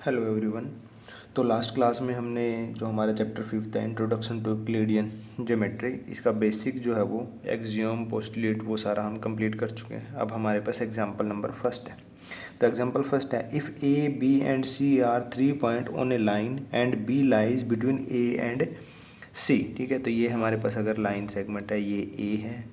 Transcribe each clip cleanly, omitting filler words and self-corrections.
Hello everyone. तो last class में हमने जो हमारा चैप्टर 5 था इंट्रोडक्शन टू यूक्लिडियन ज्योमेट्री, इसका बेसिक जो है वो एक्सियोम पोस्टुलेट वो सारा हम कंप्लीट कर चुके हैं। अब हमारे पास एग्जांपल नंबर फर्स्ट है। तो एग्जांपल फर्स्ट है, if A B and C are 3 point on a line and B lies between A and C. ठीक है, तो ये हमारे पास अगर लाइन सेगमेंट है, ये ए है,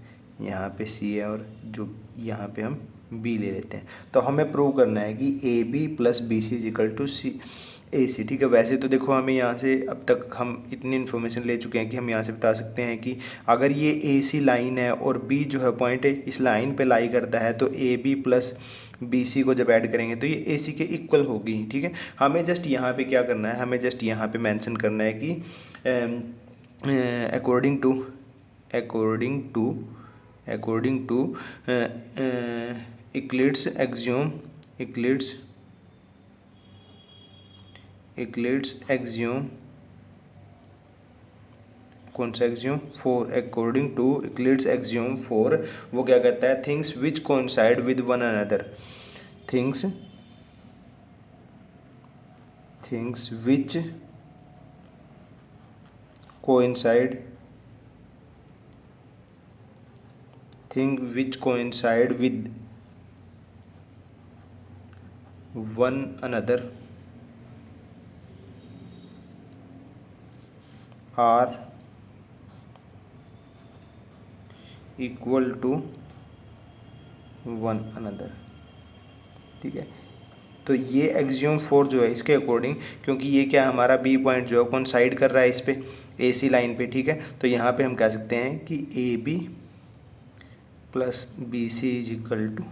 यहाँ पे सी है और जो यहाँ पे हम बी ले लेते हैं। तो हमें प्रूव करना है कि A B plus B C is equal to C A C. ठीक है, वैसे तो देखो हमें यहाँ से अब तक हम इतनी इन्फॉर्मेशन ले चुके हैं कि हम यहाँ से बता सकते हैं कि अगर ये ए सी लाइन है और बी जो है पॉइंट इस लाइन पे लाई करता है, तो A B plus B C को जब ऐड करेंगे तो ये ए सी के इक्वल होगी। ठीक है, हमें जस्ट यहाँ पे क्या करना है, हमें जस्ट यहाँ पे मेंशन करना है कि अकॉर्डिंग टू Euclid's axiom कौन सा axiom 4, according to Euclid's axiom 4 वो क्या कहता है, things which coincide with one another, things which coincide with one another are equal to one another। ठीक है, तो ये एक्सियोम 4 जो है इसके अकॉर्डिंग, क्योंकि ये क्या हमारा बी पॉइंट जो है कोइंसाइड कर रहा है इस पे ए सी लाइन पे। ठीक है, तो यहाँ पे हम कह सकते हैं कि A B plus B C is equal to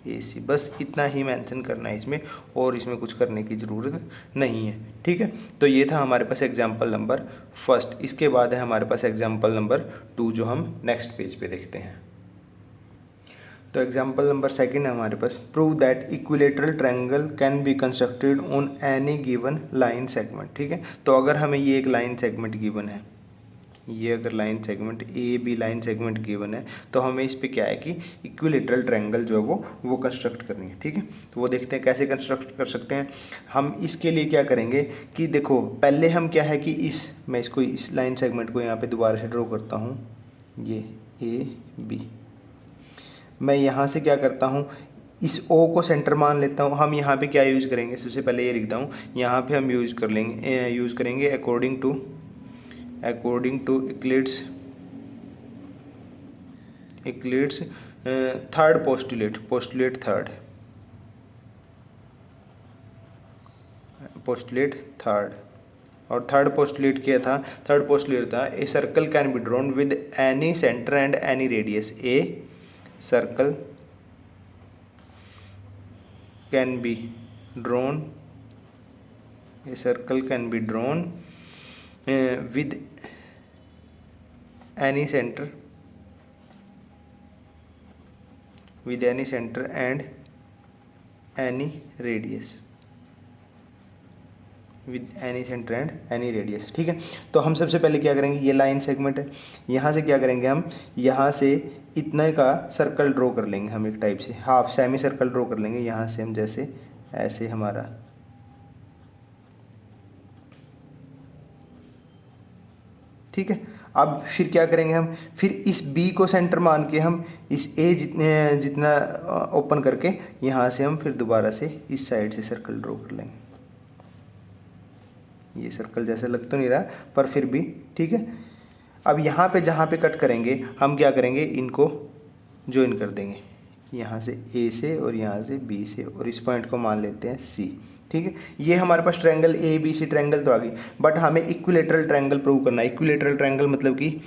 A C. बस इतना ही मेंशन करना है इसमें, और इसमें कुछ करने की ज़रूरत नहीं है। ठीक है, तो ये था हमारे पास एग्जाम्पल नंबर फर्स्ट। इसके बाद है हमारे पास एग्जाम्पल नंबर 2 जो हम नेक्स्ट पेज पे देखते हैं। तो एग्जाम्पल नंबर सेकंड है हमारे पास, prove that equilateral triangle can be constructed on any given line segment. ठीक है, तो अगर हमें ये एक लाइन सेगमेंट गिवन है, ये अगर line segment A B line segment given है, तो हमें इस पे क्या है कि इक्विलेटरल ट्रायंगल जो है वो कंस्ट्रक्ट करनी है। ठीक है, तो वो देखते हैं कैसे कंस्ट्रक्ट कर सकते हैं हम। इसके लिए क्या करेंगे कि देखो पहले हम क्या है कि मैं इसको इस लाइन सेगमेंट को यहाँ पे दोबारा से ड्रॉ करता हूँ, ये ए बी। मैं यहाँ से क्या करता हूँ, इस ओ को सेंटर मान लेता हूँ। हम यहाँ पे क्या यूज़ करेंगे, सबसे पहले ये लिखता हूँ, यहाँ पे हम यूज़ करेंगे according to Euclid's third postulate third. और थर्ड पोस्टुलेट क्या था, थर्ड पोस्टुलेट था a circle can be drawn with any centre and any radius. A circle can be drawn with any center and any radius, ठीक है, तो हम सबसे पहले क्या करेंगे, ये लाइन सेगमेंट है, यहाँ से क्या करेंगे हम, यहाँ से इतना का सर्कल ड्रॉ कर लेंगे हम, एक टाइप से हाफ सेमी सर्कल ड्रॉ कर लेंगे। यहाँ से हम जैसे ऐसे हमारा, ठीक है। अब फिर क्या करेंगे हम, फिर इस B को सेंटर मान के हम इस A जितना ओपन करके यहाँ से हम फिर दोबारा से इस साइड से सर्कल ड्रॉ कर लेंगे। ये सर्कल जैसे लग तो नहीं रहा पर फिर भी ठीक है। अब यहाँ पे जहाँ पे कट करेंगे हम क्या करेंगे, इनको ज्वाइन कर देंगे, यहाँ से A से और यहाँ से B से, और इस पॉइंट को मान लेते हैं C। ठीक है, ये हमारे पास triangle A B C triangle तो आ गई, बट हमें इक्विलेटरल ट्रायंगल प्रूव करना है। इक्विलेटरल ट्रायंगल मतलब कि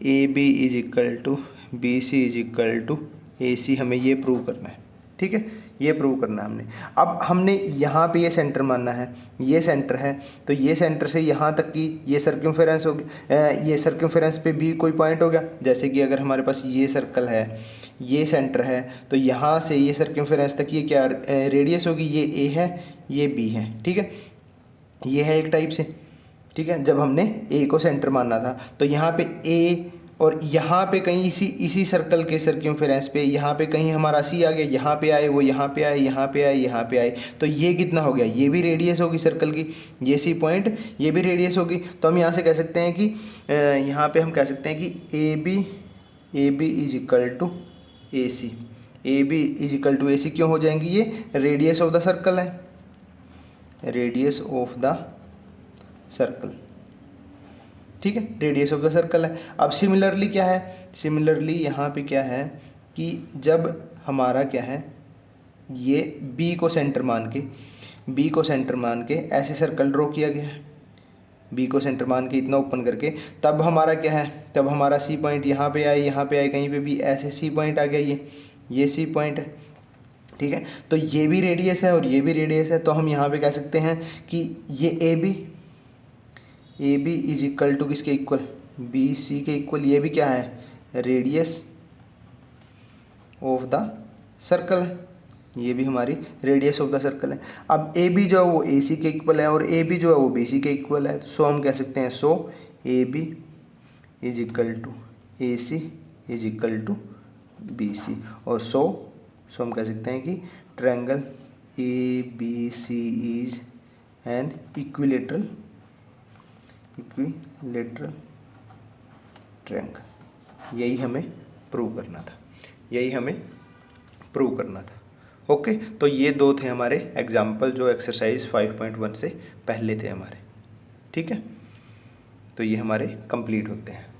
A B is equal to B C is equal to A C, हमें ये प्रूव करना है। ठीक है, ये प्रूव करना है हमने। अब हमने यहाँ पे ये सेंटर मानना है, ये सेंटर है, तो ये सेंटर से यहाँ तक की ये सर्कमफेरेंस हो गया, ये सर्कमफेरेंस पे भी कोई पॉइंट हो गया। जैसे कि अगर हमारे पास ये सर्कल है, ये सेंटर है, तो यहाँ से ये सर्कमफेरेंस तक ये क्या रेडियस होगी, ये ए है, ये बी है। ठीक है, ये है एक टाइप से। ठीक है, जब हमने ए को सेंटर मानना था, तो यहाँ पे ए और यहाँ पे कहीं इसी सर्कल के सर्कमफेरेंस पे यहाँ पे कहीं हमारा सी आ गया, यहाँ पे आए, वो यहाँ पे आए, यहाँ पे आए, यहाँ पे आए, तो ये कितना हो गया, ये भी रेडियस होगी सर्कल की, ये सी पॉइंट ये भी रेडियस होगी। तो हम यहाँ से कह सकते हैं कि यहाँ पे हम कह सकते हैं कि A B is equal to A C, A B is equal to A C क्यों हो जाएंगी, ये रेडियस ऑफ द सर्कल है, रेडियस ऑफ द सर्कल, ठीक है, रेडियस ऑफ द सर्कल है। अब सिमिलरली क्या है, सिमिलरली यहाँ पे क्या है कि जब हमारा क्या है, ये बी को सेंटर मान के ऐसे सर्कल ड्रॉ किया गया है, बी को सेंटर मान के इतना ओपन करके, तब हमारा क्या है, तब हमारा सी पॉइंट यहाँ पे आए, यहाँ पे आए, कहीं पे भी ऐसे सी पॉइंट आ गया, ये सी पॉइंट है, ठीक है। तो ये भी रेडियस है और ये भी रेडियस है, तो हम यहाँ पे कह सकते हैं कि ये A B is equal to किसके इक्वल, बी सी के इक्वल, ये भी क्या है, रेडियस ऑफ द सर्कल है, ये भी हमारी रेडियस ऑफ द सर्कल है। अब ए बी जो है वो ए सी के इक्वल है और ए बी जो है वो बी सी के इक्वल है, सो हम कह सकते हैं so A B is equal to A C is equal to B C, और सो हम कह सकते हैं कि triangle A B C is an equilateral triangle. यही हमें प्रूव करना था, ओके। तो ये दो थे हमारे एग्जाम्पल जो एक्सरसाइज 5.1 से पहले थे हमारे, ठीक है। तो ये हमारे कंप्लीट होते हैं।